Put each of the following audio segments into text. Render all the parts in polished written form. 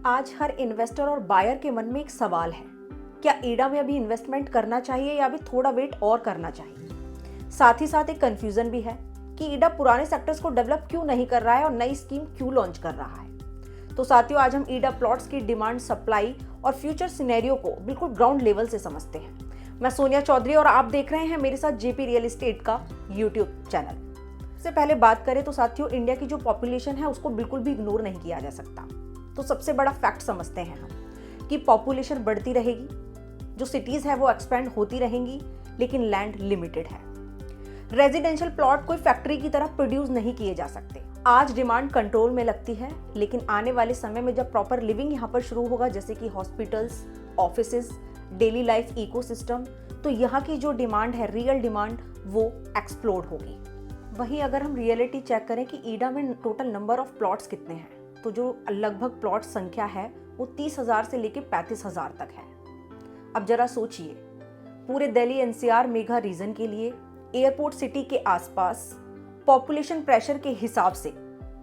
आज हर इन्वेस्टर और बायर के मन में एक सवाल है, क्या ईडा में अभी इन्वेस्टमेंट करना चाहिए या अभी थोड़ा वेट और करना चाहिए। साथ ही साथ एक कंफ्यूजन भी है कि ईडा पुराने सेक्टर्स को डेवलप क्यों नहीं कर रहा है और नई स्कीम क्यों लॉन्च कर रहा है। तो साथियों, आज हम ईडा प्लॉट्स की डिमांड, सप्लाई और फ्यूचर सिनेरियो को बिल्कुल ग्राउंड लेवल से समझते हैं। मैं सोनिया चौधरी और आप देख रहे हैं मेरे साथ जेपी रियल एस्टेट का यूट्यूब चैनल। से पहले बात करें तो साथियों, इंडिया की जो पॉपुलेशन है उसको बिल्कुल भी इग्नोर नहीं किया जा सकता। तो सबसे बड़ा फैक्ट समझते हैं हम कि पॉपुलेशन बढ़ती रहेगी, जो सिटीज है वो एक्सपेंड होती रहेंगी, लेकिन लैंड लिमिटेड है। रेजिडेंशियल प्लॉट कोई फैक्ट्री की तरह प्रोड्यूस नहीं किए जा सकते। आज डिमांड कंट्रोल में लगती है, लेकिन आने वाले समय में जब प्रॉपर लिविंग यहाँ पर शुरू होगा, जैसे कि hospitals, offices, daily life ecosystem, तो यहाँ की जो डिमांड है, रियल डिमांड, वो एक्सप्लोड होगी। वहीं अगर हम रियलिटी चेक करें कि ईडा में टोटल नंबर ऑफ प्लॉट्स कितने हैं, तो जो लगभग प्लॉट संख्या है वो 30,000 से लेकर 35,000 तक है। अब जरा सोचिए, पूरे दिल्ली एनसीआर मेगा रीजन के लिए, एयरपोर्ट सिटी के आसपास, पॉपुलेशन प्रेशर के हिसाब से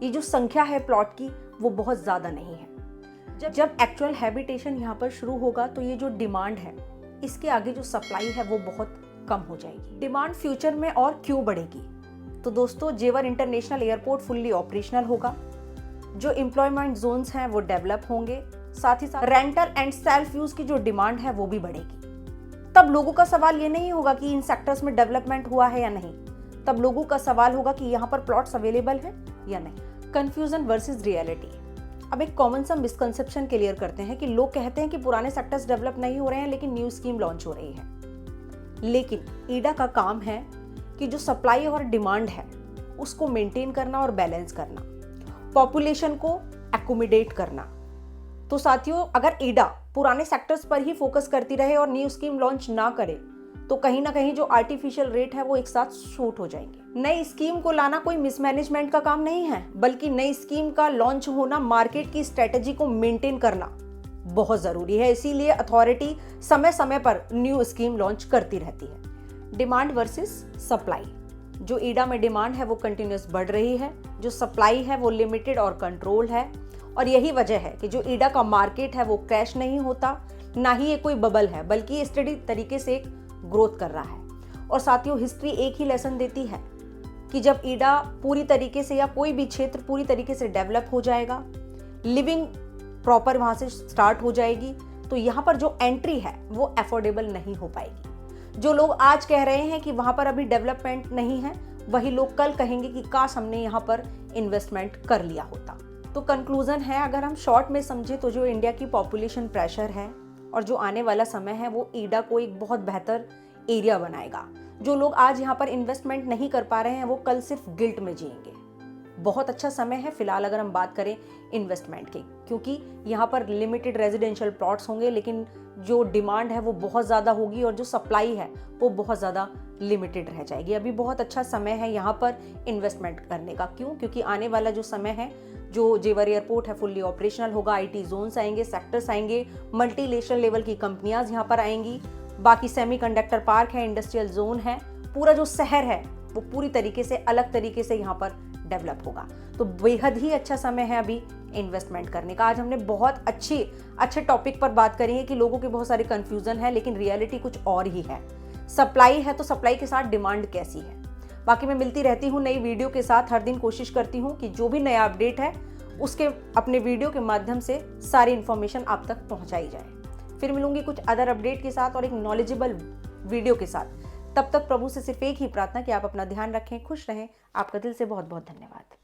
ये जो संख्या है प्लॉट की वो बहुत ज़्यादा नहीं है। जब एक्चुअल हैबिटेशन यहाँ पर शुरू होगा तो ये जो डिमांड है, इसके आगे जो सप्लाई है वो बहुत कम हो जाएगी। डिमांड फ्यूचर में और क्यों बढ़ेगी? तो दोस्तों, जेवर इंटरनेशनल एयरपोर्ट फुल्ली ऑपरेशनल होगा, जो एम्प्लॉयमेंट जोन्स हैं वो डेवलप होंगे, साथ ही साथ रेंटल एंड सेल्फ यूज की जो डिमांड है वो भी बढ़ेगी। तब लोगों का सवाल ये नहीं होगा कि इन सेक्टर्स में डेवलपमेंट हुआ है या नहीं, तब लोगों का सवाल होगा कि यहाँ पर प्लॉट्स अवेलेबल है या नहीं। Confusion versus reality. अब एक कॉमन सा मिसकंसेप्शन क्लियर करते हैं कि लोग कहते हैं कि पुराने सेक्टर्स डेवलप नहीं हो रहे हैं, लेकिन न्यू स्कीम लॉन्च हो रही है। लेकिन ईडा का काम है कि जो सप्लाई और डिमांड है उसको मेंटेन करना और बैलेंस करना, पॉपुलेशन को एकोमोडेट करना। तो साथियों, अगर ईडा पुराने सेक्टर्स पर ही फोकस करती रहे और न्यू स्कीम लॉन्च ना करे, तो कहीं ना कहीं जो आर्टिफिशियल रेट है वो एक साथ शूट हो जाएंगे। नई स्कीम को लाना कोई मिसमैनेजमेंट का काम नहीं है, बल्कि नई स्कीम का लॉन्च होना मार्केट की स्ट्रेटेजी को मेंटेन करना बहुत जरूरी है। इसीलिए अथॉरिटी समय समय पर न्यू स्कीम लॉन्च करती रहती है। Demand versus supply. जो ईडा में डिमांड है वो कंटिन्यूस बढ़ रही है, जो सप्लाई है वो लिमिटेड और कंट्रोल है। और यही वजह है कि जो ईडा का मार्केट है वो क्रैश नहीं होता, ना ही ये कोई बबल है, बल्कि ये स्टडी तरीके से ग्रोथ कर रहा है। और साथियों, हिस्ट्री एक ही लेसन देती है कि जब ईडा पूरी तरीके से या कोई भी क्षेत्र पूरी तरीके से डेवलप हो जाएगा, लिविंग प्रॉपर वहां से स्टार्ट हो जाएगी, तो यहाँ पर जो एंट्री है वो अफोर्डेबल नहीं हो पाएगी। जो लोग आज कह रहे हैं कि वहां पर अभी डेवलपमेंट नहीं है, वही लोग कल कहेंगे कि काश हमने यहाँ पर इन्वेस्टमेंट कर लिया होता। तो कंक्लूजन है, अगर हम शॉर्ट में समझे तो जो इंडिया की पॉपुलेशन प्रेशर है और जो आने वाला समय है वो ईडा को एक बहुत बेहतर एरिया बनाएगा। जो लोग आज यहाँ पर इन्वेस्टमेंट नहीं कर पा रहे हैं वो कल सिर्फ गिल्ट में जिएंगे। बहुत अच्छा समय है फिलहाल अगर हम बात करें इन्वेस्टमेंट की, क्योंकि यहाँ पर लिमिटेड रेजिडेंशियल प्लॉट्स होंगे, लेकिन जो डिमांड है वो बहुत ज़्यादा होगी और जो सप्लाई है वो बहुत ज़्यादा लिमिटेड रह जाएगी। अभी बहुत अच्छा समय है यहाँ पर इन्वेस्टमेंट करने का। क्यों? क्योंकि आने वाला जो समय है, जो जेवर एयरपोर्ट है फुल्ली ऑपरेशनल होगा, आईटी जोन्स आएंगे, सेक्टर्स आएंगे, मल्टीनेशनल लेवल की कंपनियां यहाँ पर आएंगी, बाकी सेमीकंडक्टर पार्क है, इंडस्ट्रियल जोन है, पूरा जो शहर है वो पूरी तरीके से अलग तरीके से यहाँ पर डेवलप होगा। तो बेहद ही अच्छा समय है अभी इन्वेस्टमेंट करने का। आज हमने बहुत अच्छे टॉपिक पर बात करी है कि लोगों के बहुत सारे कंफ्यूजन है, लेकिन रियलिटी कुछ और ही है। सप्लाई है तो सप्लाई के साथ डिमांड कैसी है। बाकी मैं मिलती रहती हूँ नई वीडियो के साथ, हर दिन कोशिश करती हूँ कि जो भी नया अपडेट है उसके अपने वीडियो के माध्यम से सारी इन्फॉर्मेशन आप तक पहुँचाई जाए। फिर मिलूंगी कुछ अदर अपडेट के साथ और एक नॉलेजेबल वीडियो के साथ। तब तक प्रभु से सिर्फ एक ही प्रार्थना कि आप अपना ध्यान रखें, खुश रहें। आपका दिल से बहुत बहुत धन्यवाद।